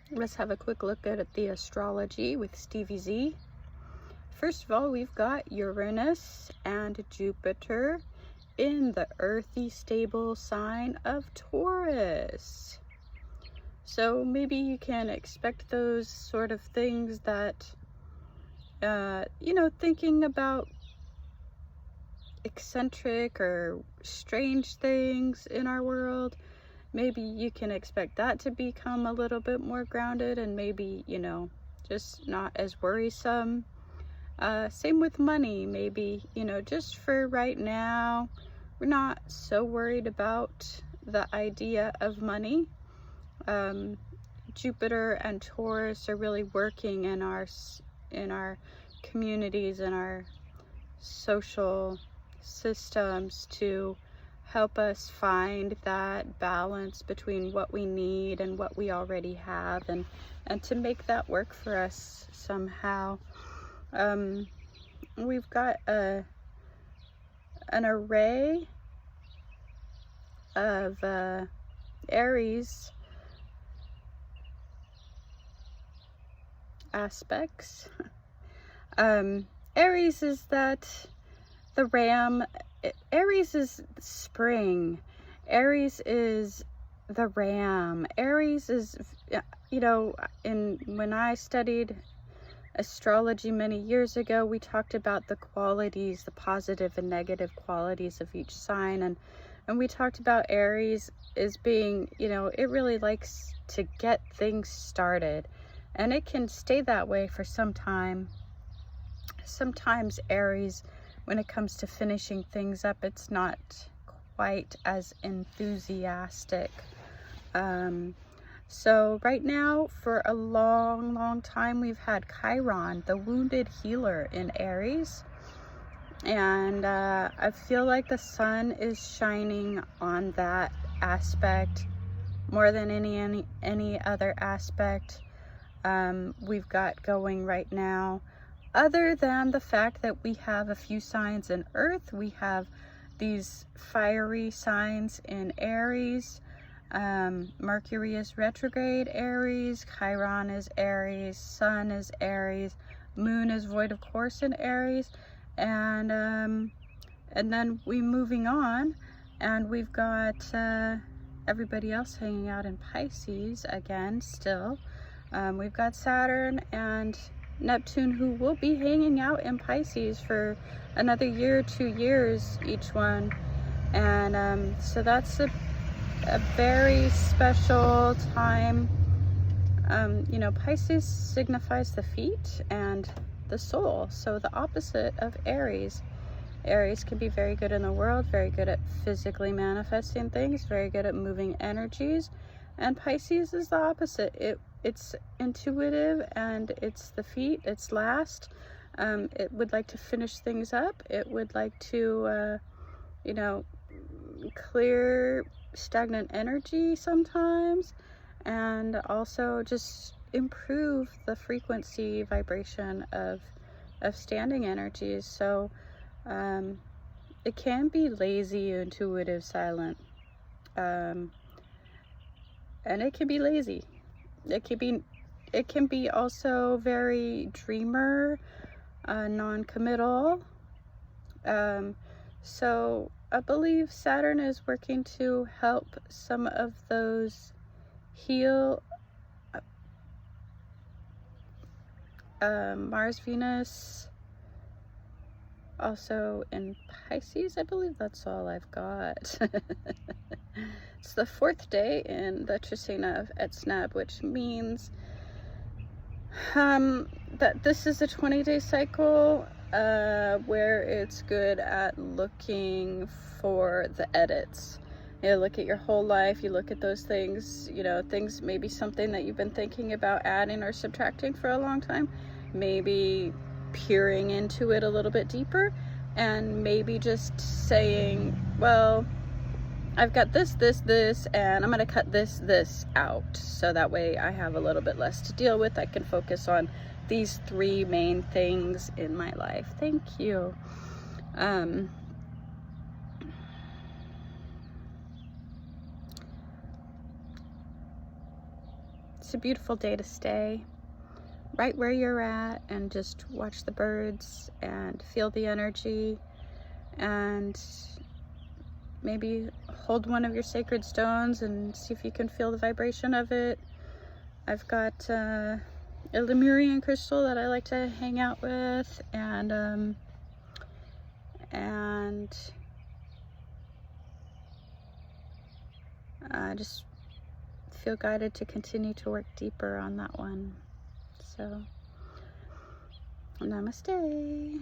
Let's have a quick look at the astrology with Stevie Z. First of all, we've got Uranus and Jupiter in the earthy, stable sign of Taurus. So maybe you can expect those sort of things that, thinking about eccentric or strange things in our world. Maybe you can expect that to become a little bit more grounded and maybe, just not as worrisome. Same with money. Maybe, just for right now, we're not so worried about the idea of money. Jupiter and Taurus are really working in our communities and our social systems to help us find that balance between what we need and what we already have, and to make that work for us somehow. We've got an array of Aries aspects. Aries is that the ram. Aries is spring. Aries is the ram. Aries is, when I studied astrology many years ago, we talked about the qualities, the positive and negative qualities of each sign, and we talked about Aries as being, it really likes to get things started, and it can stay that way for some time. Sometimes Aries, when it comes to finishing things up, it's not quite as enthusiastic. So right now, for a long time, we've had Chiron, the wounded healer, in Aries. And I feel like the sun is shining on that aspect more than any other aspect we've got going right now. Other than the fact that we have a few signs in Earth, we have these fiery signs in Aries. Mercury is retrograde Aries, Chiron is Aries, Sun is Aries, Moon is void of course in Aries, and then we moving on, and we've got everybody else hanging out in Pisces again still. We've got Saturn and Neptune, who will be hanging out in Pisces for another year, 2 years each one, and so that's a very special time. Pisces signifies the feet and the soul, so the opposite of Aries. Aries can be very good in the world, very good at physically manifesting things, very good at moving energies, and Pisces is the opposite. It's intuitive, and it's the feet, it's last. It would like to finish things up. It would like to, clear stagnant energy sometimes, and also just improve the frequency vibration of standing energies. So it can be lazy, intuitive, silent, and it can be lazy. It can be also very dreamer, non-committal. So I believe Saturn is working to help some of those heal. Mars, Venus, also in Pisces. I believe that's all I've got. It's the 4th day in the Trisina of Etznab, which means that this is a 20-day cycle where it's good at looking for the edits. You look at your whole life, you look at those things, things, maybe something that you've been thinking about adding or subtracting for a long time, maybe peering into it a little bit deeper, and maybe just saying, well, I've got this, and I'm going to cut this out, so that way I have a little bit less to deal with. I can focus on these 3 main things in my life. Thank you. it's a beautiful day to stay right where you're at and just watch the birds and feel the energy, and maybe hold one of your sacred stones and see if you can feel the vibration of it. I've got a Lemurian crystal that I like to hang out with, and I just feel guided to continue to work deeper on that one. So, namaste.